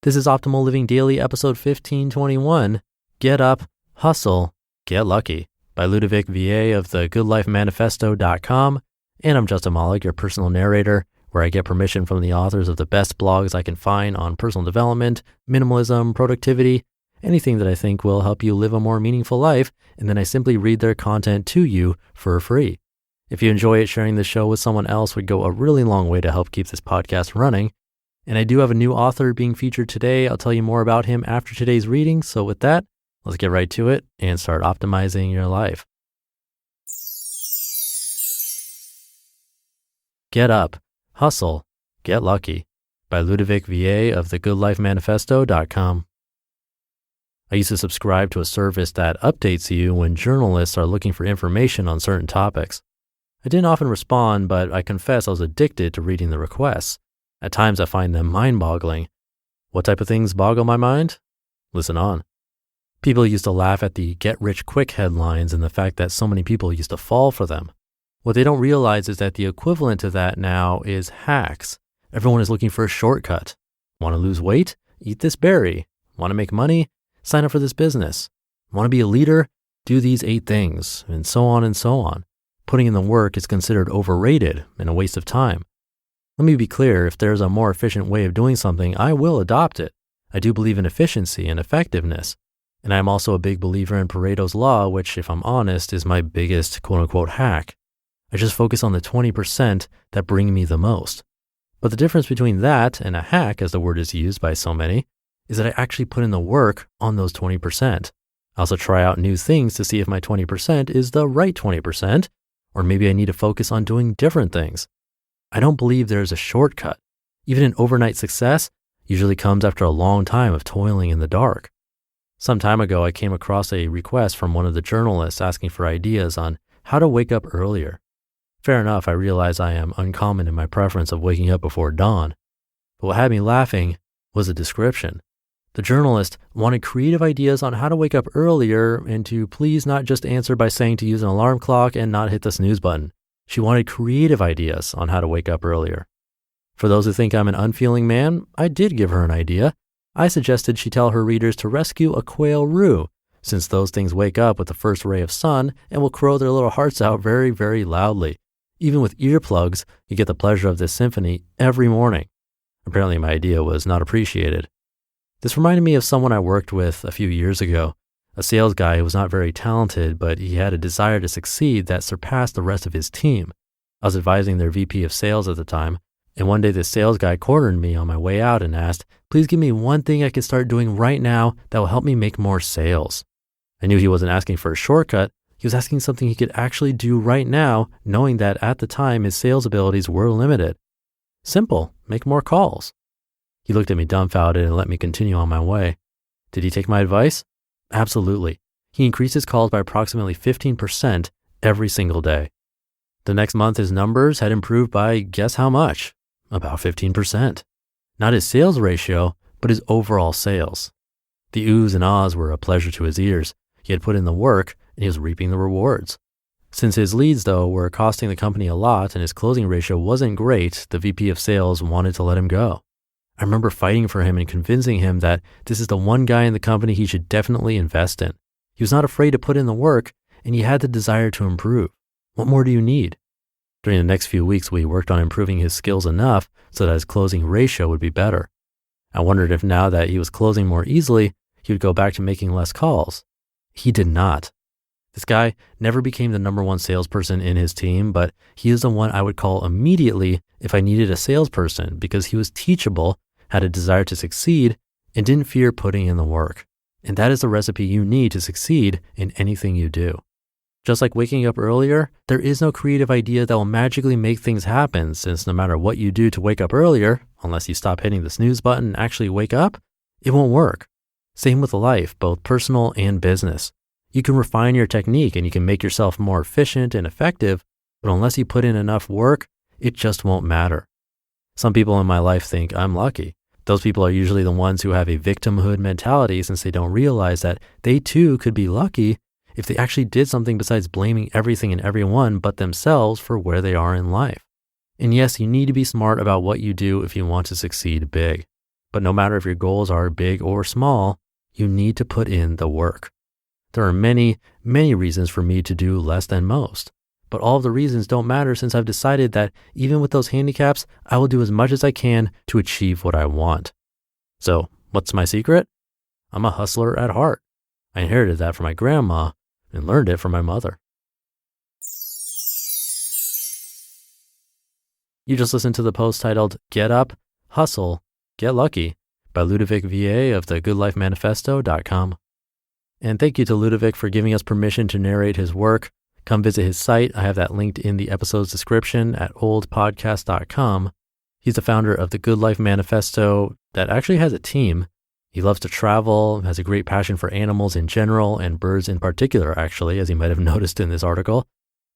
This is Optimal Living Daily, episode 1521, Get Up, Hustle, Get Lucky, by Ludovic Vuillier of the Good Life Manifesto.com. And I'm Justin Malik, your personal narrator, where I get permission from the authors of the best blogs I can find on personal development, minimalism, productivity, anything that I think will help you live a more meaningful life, and then I simply read their content to you for free. If you enjoy it, sharing the show with someone else would go a really long way to help keep this podcast running. And I do have a new author being featured today. I'll tell you more about him after today's reading. So with that, let's get right to it and start optimizing your life. Get Up, Hustle, Get Lucky, by Ludovic Vuillier of the goodlifemanifesto.com. I used to subscribe to a service that updates you when journalists are looking for information on certain topics. I didn't often respond, but I confess I was addicted to reading the requests. At times I find them mind-boggling. What type of things boggle my mind? Listen on. People used to laugh at the get-rich-quick headlines and the fact that so many people used to fall for them. What they don't realize is that the equivalent to that now is hacks. Everyone is looking for a shortcut. Want to lose weight? Eat this berry. Want to make money? Sign up for this business. Want to be a leader? Do these 8 things, and so on and so on. Putting in the work is considered overrated and a waste of time. Let me be clear, if there's a more efficient way of doing something, I will adopt it. I do believe in efficiency and effectiveness. And I'm also a big believer in Pareto's law, which, if I'm honest, is my biggest quote-unquote hack. I just focus on the 20% that bring me the most. But the difference between that and a hack, as the word is used by so many, is that I actually put in the work on those 20%. I also try out new things to see if my 20% is the right 20%, or maybe I need to focus on doing different things. I don't believe there is a shortcut. Even an overnight success usually comes after a long time of toiling in the dark. Some time ago, I came across a request from one of the journalists asking for ideas on how to wake up earlier. Fair enough, I realize I am uncommon in my preference of waking up before dawn. But what had me laughing was the description. The journalist wanted creative ideas on how to wake up earlier and to please not just answer by saying to use an alarm clock and not hit the snooze button. She wanted creative ideas on how to wake up earlier. For those who think I'm an unfeeling man, I did give her an idea. I suggested she tell her readers to rescue a quail roo, since those things wake up with the first ray of sun and will crow their little hearts out very, very loudly. Even with earplugs, you get the pleasure of this symphony every morning. Apparently my idea was not appreciated. This reminded me of someone I worked with a few years ago. A sales guy who was not very talented, but he had a desire to succeed that surpassed the rest of his team. I was advising their VP of sales at the time, and one day this sales guy cornered me on my way out and asked, "Please give me one thing I can start doing right now that will help me make more sales." I knew he wasn't asking for a shortcut. He was asking something he could actually do right now, knowing that at the time his sales abilities were limited. Simple, make more calls. He looked at me dumbfounded and let me continue on my way. Did he take my advice? Absolutely. He increased his calls by approximately 15% every single day. The next month, his numbers had improved by guess how much? About 15%. Not his sales ratio, but his overall sales. The oohs and ahs were a pleasure to his ears. He had put in the work and he was reaping the rewards. Since his leads, though, were costing the company a lot and his closing ratio wasn't great, the VP of sales wanted to let him go. I remember fighting for him and convincing him that this is the one guy in the company he should definitely invest in. He was not afraid to put in the work, and he had the desire to improve. What more do you need? During the next few weeks, we worked on improving his skills enough so that his closing ratio would be better. I wondered if now that he was closing more easily, he would go back to making less calls. He did not. This guy never became the number one salesperson in his team, but he is the one I would call immediately if I needed a salesperson because he was teachable, had a desire to succeed, and didn't fear putting in the work. And that is the recipe you need to succeed in anything you do. Just like waking up earlier, there is no creative idea that will magically make things happen, since no matter what you do to wake up earlier, unless you stop hitting the snooze button and actually wake up, it won't work. Same with life, both personal and business. You can refine your technique and you can make yourself more efficient and effective, but unless you put in enough work, it just won't matter. Some people in my life think I'm lucky. Those people are usually the ones who have a victimhood mentality since they don't realize that they too could be lucky if they actually did something besides blaming everything and everyone but themselves for where they are in life. And yes, you need to be smart about what you do if you want to succeed big. But no matter if your goals are big or small, you need to put in the work. There are many, many reasons for me to do less than most, but all of the reasons don't matter since I've decided that even with those handicaps, I will do as much as I can to achieve what I want. So what's my secret? I'm a hustler at heart. I inherited that from my grandma and learned it from my mother. You just listened to the post titled Get Up, Hustle, Get Lucky by Ludovic Vuillier of the goodlifemanifesto.com. And thank you to Ludovic for giving us permission to narrate his work. Come visit his site. I have that linked in the episode's description at oldpodcast.com. He's the founder of the Good Life Manifesto that actually has a team. He loves to travel, has a great passion for animals in general and birds in particular, actually, as you might have noticed in this article.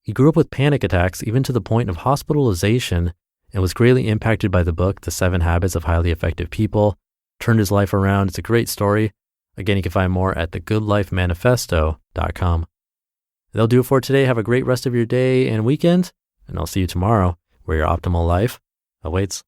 He grew up with panic attacks, even to the point of hospitalization, and was greatly impacted by the book, The 7 Habits of Highly Effective People. Turned his life around. It's a great story. Again, you can find more at thegoodlifemanifesto.com. That'll do it for today. Have a great rest of your day and weekend, and I'll see you tomorrow where your optimal life awaits.